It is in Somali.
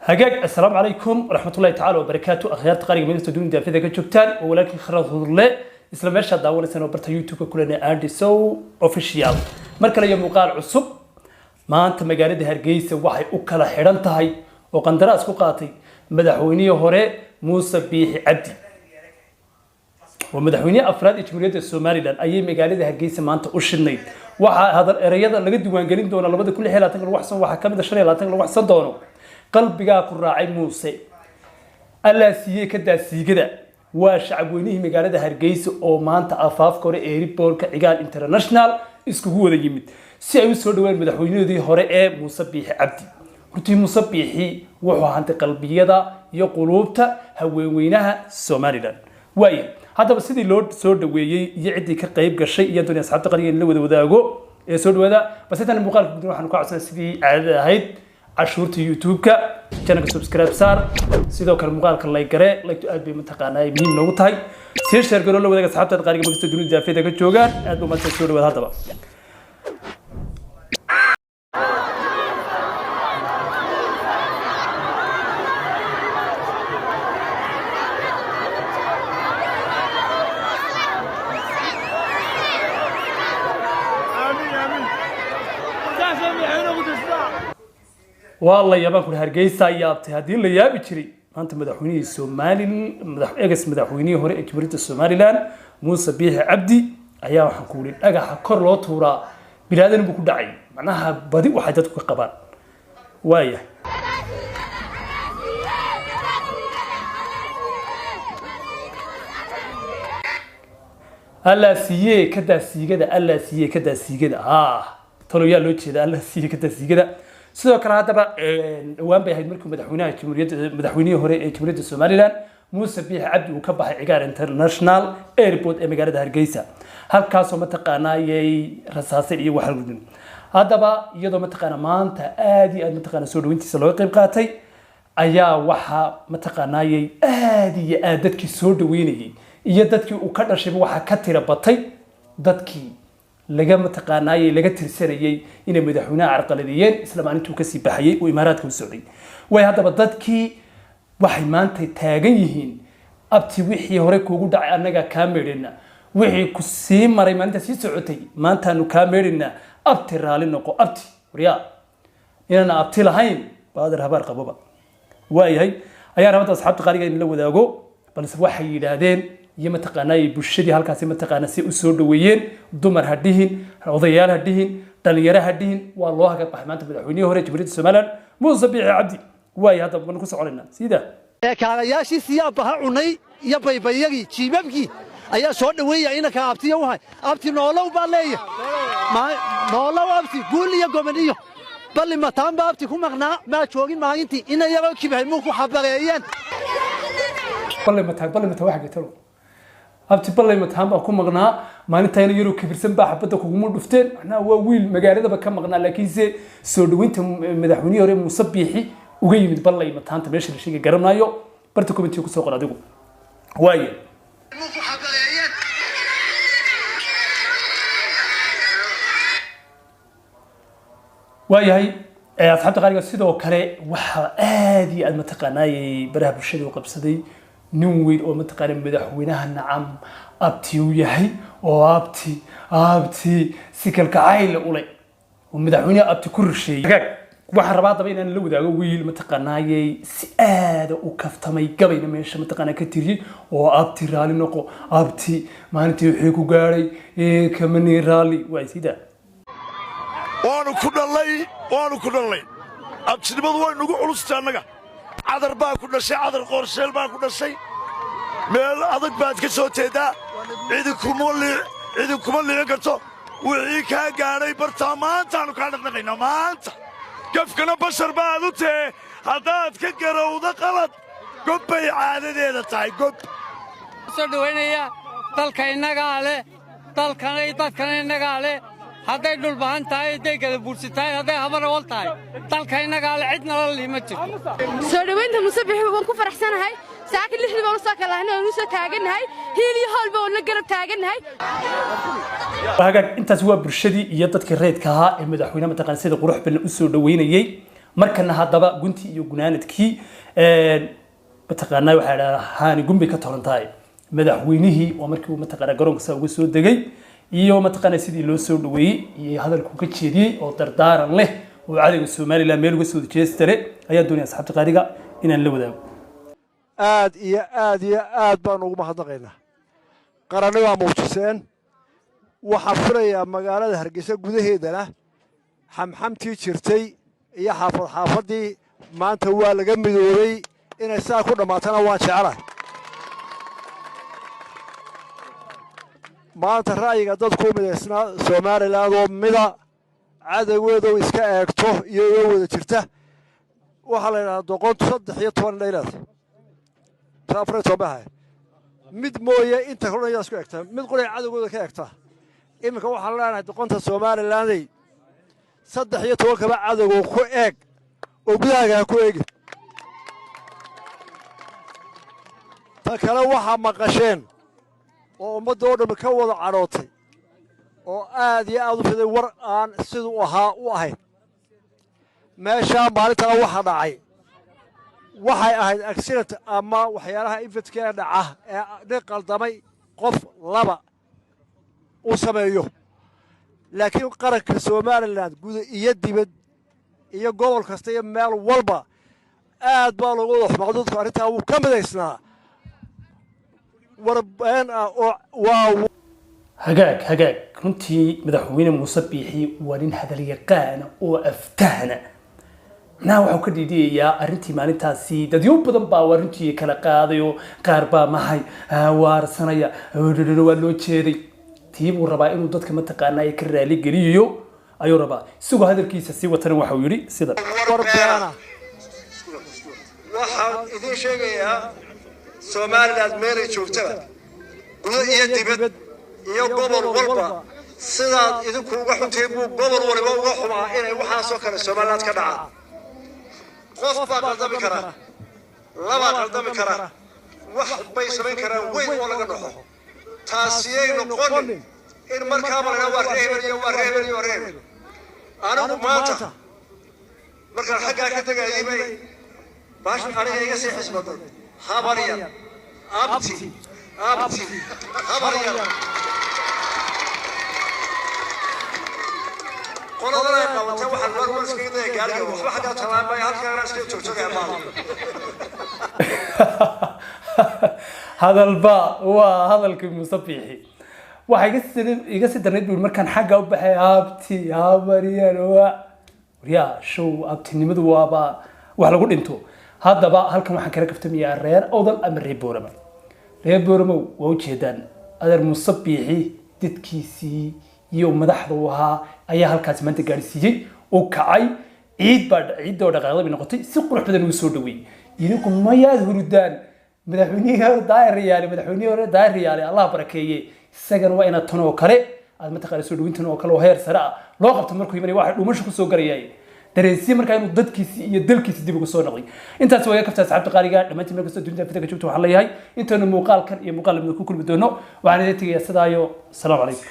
هجاج السلام عليكم ورحمة الله تعالى وبركاته أخيار تقارير من استوديو دافيدا كجوكتان ولكن خرج الله إسلام إرشاد داون سنة برتا يوتيوب كلنا أندي سو أوفيشيال مركل يوم مقال عصب ما أنت مجال ده هرجيس وحي أكل حيران تهاي وقندراس كقاطي مدحوني هراء موسى بيه عبدي ومدحوني أفراد إجمالية الصومالي لأن أي مجال ده هرجيس ما أنت أشنيد وهذا الرياضة اللي قد وانجلين دون الله بدأ كل حيلة تنقل وحصن وحكمل الشريعة لا تنقل وحصن دونه قلبي كراعي موسى الله سيء كده سيجدا وشعب وينه مقالة هرجيس أو مانت أفاف كوري إيربول كعقال إنترناشنال إسكوه ذا يمد سيء سودوين مدحوني ذي هراء موسى بيه عبدي رتي موسى بيه وهو عند قلبي هذا يقولوبته هوينها سوماليلاند واي هذا بس هذي لود سودوي يعدي كقريب كشيء يدوني أصحاب تقريبا اللي وذاقو سودو هذا بس هذا المقال بدون راح نقع سيدي على هيد عشورتي يوتيوب كانك سبسكرايب صار سيدو كالمقال كلايك قرأ لايك تؤدي منطقة ناي مهم نوتاي سير شير قولوا له وذاك أصحاب تقريبا مقصود دون الجافية كجوجان أدو ما تسودو هذا بقى والله يا بانكو هرجيسا يابتي هذه اللي يابي تري أنت مدحوني الصومالي إجس مدحوني هو إجبارية الصومالي لان موسى بيه عبدي أيام حكولي أجا حكر له تورا بلادنا بكل داعي معناها بدي وحاجاتك قبان وايه الله سيء كذا سيء كذا الله سيء كذا سيء كذا طلوا يا لوتشي ده الله سيء كذا سيء كذا sidoo kale hadaba waan bay ahayd markii madaxweynaha hore ee Jamhuuriyadda Soomaaliland Muuse Biixi Cabdi uu ka baxay cigaar international airport ee magaalada Hargeysa halkaas oo mataqaanayay rasaasay iyo wax gudbin hadaba iyadoo mataqaana maanta aad iyo aad mataqaana soo dhaweyntiisa loo qayb qaatay ayaa waxa mataqaanayay aad iyo aad dadkii soo dhaweynayay iyo dadkii uu ka dhashay waxa ka tira batay dadkii laga mataqaanay laga tirsanayay inay madaxweynaha carqaladiyeen isla maalintii ka sii baxayay oo imaaraadka u socday way hadaba dadkii waxay maanta taagan yihiin abti wixii hore kuugu dhacay anaga ka meedina wixii ku sii maray maalinta sii socotay maanta aanu ka meedina abti raali noqo abti wariya inana abti lahayn baadar habar qababa waayahay ayaa rabada asxaabta qaaliga in la wadaago balse waxay yiraahdeen يما تقناي بوشدي هالكاسي ما تقنا سي أسود ويين دمر هديهن وضيال هديهن دليرة هديهن والله قد بحمانت بدحوني هو رجبريت السمالن موسى بيه عبدي واي هذا بنقص علينا سيدا كان ياشي ثياب عني يبي بيجي شيبكي أيا صوت ويا إنا كابتي يوهاي أبتي نولو بالله ما نولو أبتي قول لي يا قمنيو بل ما تام بابتي كم مغنى ما تشوفين ما أنتي إنا يبكي بهموك وحبريان بل ما تواحد تلو abti balay mataan baa ku maqnaa maalinta yaro kibirsan baa xabada kugu mudufteen ana waa wiil magaalada ba ka maqnaa laakiin soo dhaweynta madaxweynaha hore Muuse Biixi uga yimid balay mataanta meesha la sheegay garanayo barta comment ku soo qor adigu waaye waayahay asxaabta qaaliga sidoo kale waxa aad iyo aad mataqaanay baraha bulshada u qabsaday نويل أو متقارن مدحوينها نعم أبتي وياهي أو أبتي سكال كعائل أولي ومدحوينها أبتي كل شيء واحد رباط بين أن لو ذا ويل متقناي سعادة وكفتمي قبل ما يش متقنا كتير أو أبتي رالي نقو أبتي ما أنتي حكو قاري كمني رالي ويسيدا وأنا كنا الله أبتي بدوي نقول على عذر باكو نشي عذر قرشيل باكو نشي ميل أدق بعد كسوتي دا عيدكم اللي يقرتو وعيكا قاري برطامان تانو كانت نغينا مانتا كيف كنا بشر بعدو تي هداد كقرو دا قلط قبي عادي دا تاي قب سردوين يا دالكاين نغالي دالكاين نغالي هذا يدل بهان تاي ديك البورس تاي هذا همر أول تاي تالكاين قال عدنا اللي متشي سودوين تمسبح وبنكون فرحسان هاي ساكن اللي احنا بنوصل كلاه هنا ونوصل تاجن هاي هي اللي هال بقول قرب تاجن هاي هاجا انت سوا برشدي iyo dadkii reedka ahaa ee madaxweynaha mataqaan sida qurux badan u soo dhaweynayay markana haddaba gunti iyo gunaanadkii mataqaanaa waxaa dhahaa haani gumbi ka tolantahay madaxweynihii oo markii uu mataqaanaa garoonka saa uga soo degay iyo mataqaanaa sidii loo soo dhaweeyey iyo hadalku ka jeediyey oo dardaaran leh oo cadayga Soomaaliland meel uga soo jeestare ayaa doonaya asxaabta qaariga inaan la wadaago aad iyo aad baan ugu mahadnaqaynaa qaranni waa muujiseen waxaa furayaa magaalada Hargeysa gudaheedana xamxamtii jirtay iyo xaafadii maanta waa laga midoobay inay saa ku dhamaatana waan jecelahay maanta ra'yiga dadku midaysnaa Soomaaliland oo mida cadawgeedu iska eegto iyo wada jirta waxa la yiraahdaa doqontu 13 dhaylaad saafray tobahay mid mooye inta horaya isku eegta mid qolay cadawgooda ka eegta imika waxa la leeyahay doqonta Soomaaliland 13 kaba cadawgo ku eeg oo gudaaga ku eeg ta kale waxa maqasheen oo ummadda oo dhan ka wada carootay oo aad iyo aad u fiday war aan sidoo ahaa u ahayn meesha maalinta waxa dhacay waxay ahayd accident ama waxyaalaha infantkeena dhaca ee qaldamay qof laba u sameeyo laakiin qaranka Soomaaliland guud iyo dibad iyo gobol kasta iyo meel walba aad baa loogu xumaadudka arinta uu ka midaysnaa warbaan oo hagaag runtii madaxweyne Muuse Biixi waa nin hadal yaqaan oo aftahana waxa ka dhiidiyaa arintii maalintaasi dad yo badan baa warintii kala qaadayo qaar baa mahay waarsanaya waa loo jeeday tiibu rabaa inuu dadka mataqaanaa ka raali geliyo ayuu rabaa isagoo hadalkiisa si watan waxa uu yiri sida warbaan waxa idin sheegayaa Soomaaliland meelay joogtaba guud iyo dibad iyo gobol walba sidaad idinku uga xunteen buu gobol walba uga xumaa inay waxa soo kale Soomaaliland ka dhacaa qof baa qaldami kara laba qaldami kara wax bay sameyn karaan weyn oo laga dhaxo taasiyay noqon in markaa marna waa reebel anigu maanta markaan xaggaa ka tagayay bay baash aniga iga sii xisbaday habariya abti habariya qoladana ay qabatay waxaan mar iska dhigay gaariga waxba xagga talaabay halkaan iska joogjoogay baa hadalba waa hadalkii Muuse Biixi waxa iga sii darneed markaan xagga u baxay abti habariyan waa show abtinimadu waaba wax lagu dhinto haddaba halkan waxaan kala kaftamayaa reer Awdal ama reer Booramo waa u jeedaan adeer Muuse Biixi dadkiisii iyo madaxdu ahaa ayaa halkaas maanta gaarsiiyay oo kacay ciidoo dhaqaaqday noqotay si qurux badan u soo dhaweeyay idinku ma yaad hurdaan madaxweynaha daayirayaal Allah barakeeye isagana waa ina tan oo kale aad mataqaanay soo dhaweyntan oo kale oo heer sare ah loo qabto markuu yimaanay waxa dhuumasho ku soo garayay dareesii markaa inuu dadkiisi iyo dalkiisi dib ugu soo noqday intaas waa kafta asxaabta qaaliga dhamaantii meel kasta dunida fidka joogto waxaan leeyahay intaanu muuqaalkan iyo muuqaal mid ku kulmi doono waxaan idin tagayaa sidaayo salaam calaykum